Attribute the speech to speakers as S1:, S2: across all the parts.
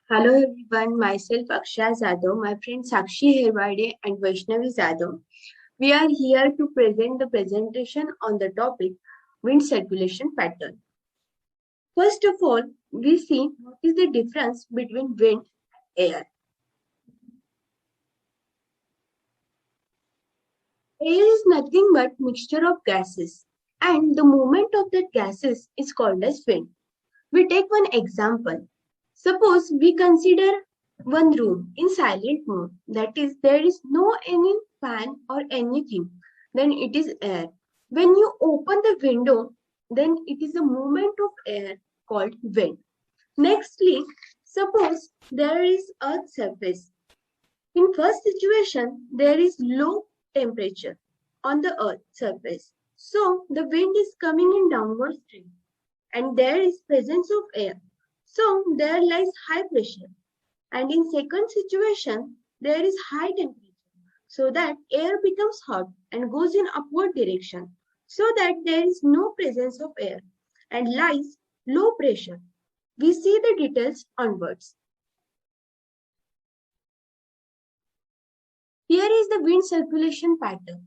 S1: Hello everyone, myself Akshay Zadav, my friend Sakshi Herwade and Vaishnavi Zadav. We are here to present the presentation on the topic wind circulation pattern. First of all, we see what is the difference between wind and air. Air is nothing but mixture of gases and the movement of that gases is called as wind. We take one example. Suppose we consider one room in silent mode, that is, there is no any fan or anything, then it is air. When you open the window, then it is a movement of air called wind. Nextly, suppose there is earth surface. In first situation, there is low temperature on the earth surface. So the wind is coming in downward stream and there is presence of air. So there lies high pressure. And in second situation, there is high temperature. So that air becomes hot and goes in upward direction. So that there is no presence of air and lies low pressure. We see the details onwards. Here is the wind circulation pattern.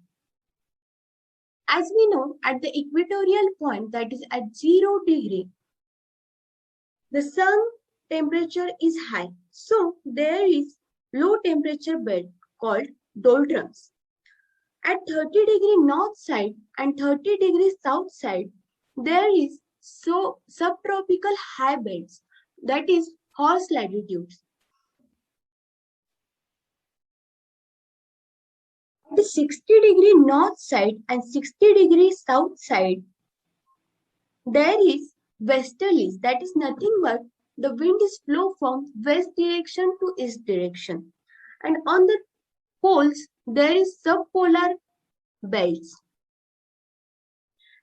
S1: As we know, at the equatorial point, that is at 0 degree, the sun temperature is high. So there is low temperature belt called doldrums. At 30 degree north side and 30 degree south side, there is subtropical high belts, that is horse latitudes. At the 60 degree north side and 60 degree south side, there is westerlies, that is nothing but the wind is flow from west direction to east direction. And on the poles, there is subpolar belts.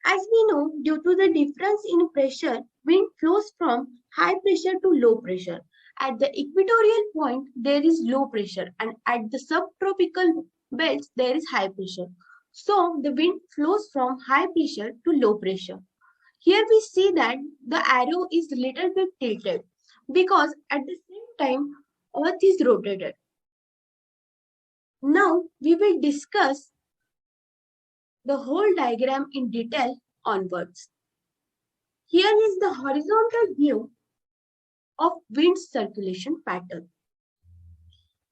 S1: As we know, due to the difference in pressure, wind flows from high pressure to low pressure. At the equatorial point, there is low pressure, and at the subtropical belts, there is high pressure. So, the wind flows from high pressure to low pressure. Here we see that the arrow is little bit tilted because at the same time, Earth is rotated. Now, we will discuss the whole diagram in detail onwards. Here is the horizontal view of wind circulation pattern.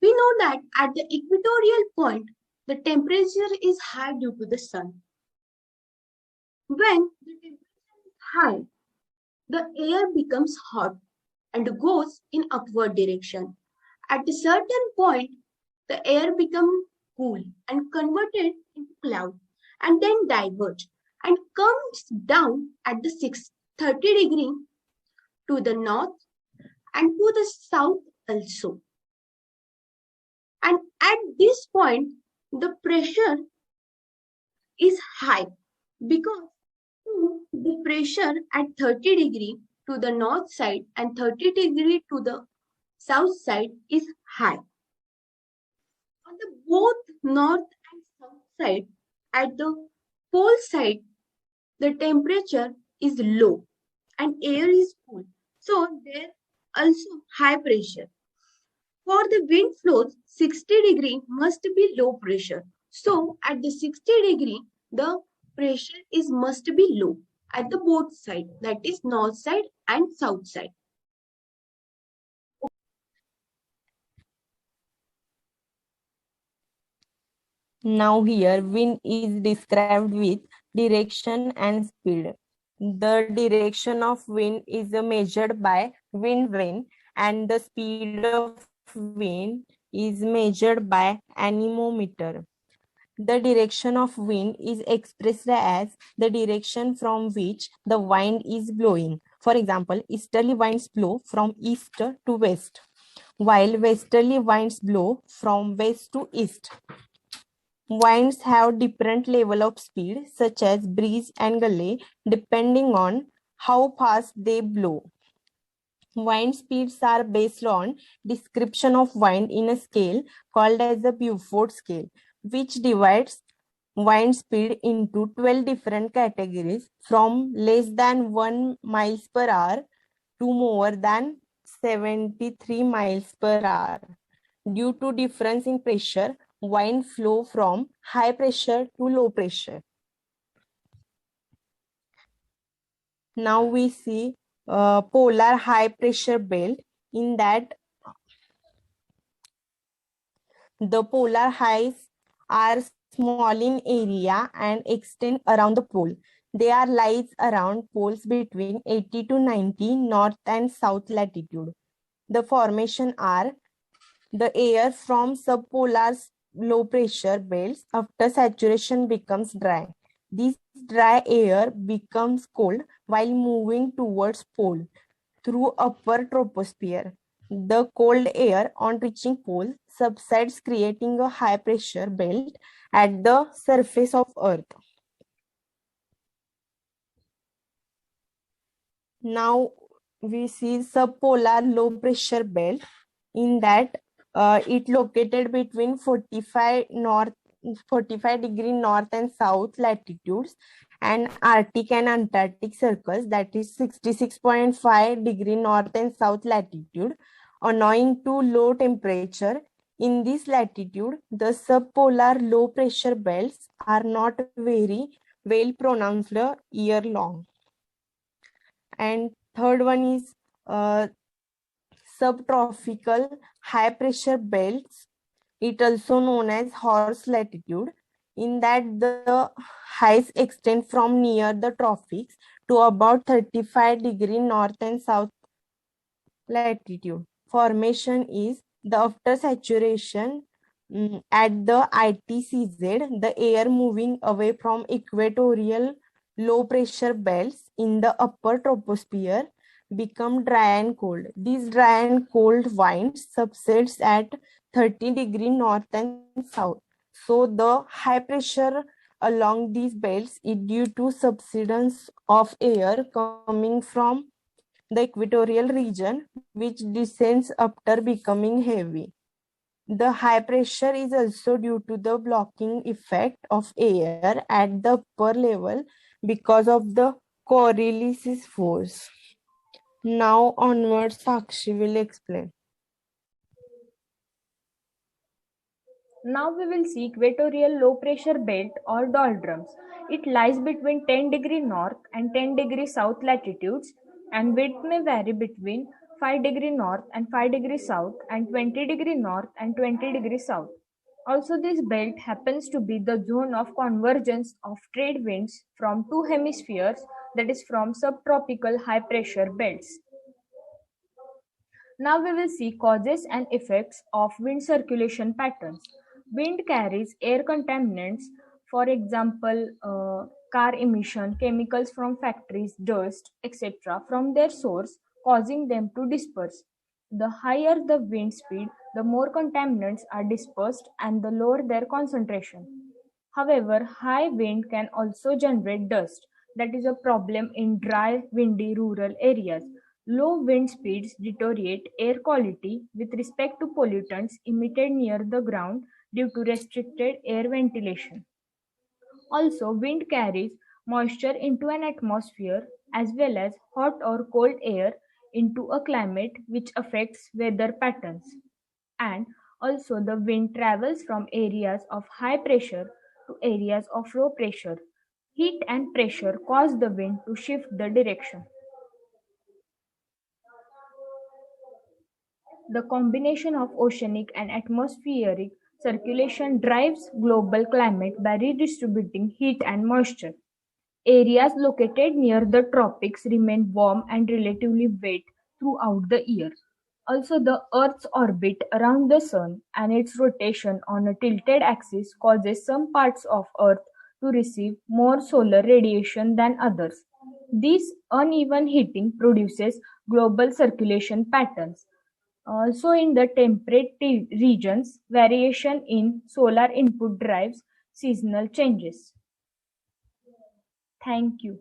S1: We know that at the equatorial point, the temperature is high due to the sun. When the temperature is high, the air becomes hot and goes in upward direction. At a certain point, the air becomes cool and converted into cloud and then diverge and comes down at the 30 degree to the north and to the south also. And at this point, the pressure is high because the pressure at 30 degree to the north side and 30 degree to the south side is high. On the both north and south side, at the pole side, the temperature is low and air is cool. So there also high pressure. For the wind flows, 60 degree must be low pressure. So at the 60 degree, the pressure must be low at the both side, that is north side and south side.
S2: Now here wind is described with direction and speed. The direction of wind is measured by wind vane and the speed of wind is measured by anemometer. The direction of wind is expressed as the direction from which the wind is blowing. For example, easterly winds blow from east to west, while westerly winds blow from west to east. Winds have different level of speed, such as breeze and gale, depending on how fast they blow. Wind speeds are based on description of wind in a scale called as the Beaufort scale, which divides wind speed into 12 different categories from less than 1 miles per hour to more than 73 miles per hour. Due to difference in pressure, wind flow from high pressure to low pressure. Now we see polar high pressure belt. In that, the polar highs are small in area and extend around the pole. They are lies around poles between 80 to 90 north and south latitude. The formation are the air from subpolar low pressure belts after saturation becomes dry. This dry air becomes cold while moving towards pole through upper troposphere. The cold air on reaching pole subsides, creating a high pressure belt at the surface of Earth. Now we see subpolar low pressure belt. In that, it located between 45 degree north and south latitudes and Arctic and Antarctic circles, that is 66.5 degree north and south latitude, owing to low temperature. In this latitude, the subpolar low pressure belts are not very well pronounced year long. And third one is subtropical high pressure belts, it also known as horse latitude. In that, the highs extend from near the tropics to about 35 degree north and south latitude. Formation is the after saturation at the ITCZ, the air moving away from equatorial low pressure belts in the upper troposphere become dry and cold. These dry and cold winds subsides at 30 degree north and south. So the high pressure along these belts is due to subsidence of air coming from the equatorial region, which descends after becoming heavy. The high pressure is also due to the blocking effect of air at the upper level because of the Coriolis force. Now onwards, Sakshi will explain.
S3: Now we will see equatorial low pressure belt or doldrums. It lies between 10 degree north and 10 degree south latitudes, and width may vary between 5 degree north and 5 degree south and 20 degree north and 20 degree south. Also, this belt happens to be the zone of convergence of trade winds from two hemispheres, that is from subtropical high pressure belts. Now we will see causes and effects of wind circulation patterns. Wind carries air contaminants, for example, car emission, chemicals from factories, dust, etc., from their source, causing them to disperse. The higher the wind speed, the more contaminants are dispersed and the lower their concentration. However, high wind can also generate dust. That is a problem in dry, windy rural areas. Low wind speeds deteriorate air quality with respect to pollutants emitted near the ground due to restricted air ventilation. Also, wind carries moisture into an atmosphere as well as hot or cold air into a climate, which affects weather patterns. And also, the wind travels from areas of high pressure to areas of low pressure. Heat and pressure cause the wind to shift the direction. The combination of oceanic and atmospheric circulation drives global climate by redistributing heat and moisture. Areas located near the tropics remain warm and relatively wet throughout the year. Also, the Earth's orbit around the Sun and its rotation on a tilted axis causes some parts of Earth to receive more solar radiation than others. This uneven heating produces global circulation patterns. Also, in the temperate regions, variation in solar input drives seasonal changes. Thank you.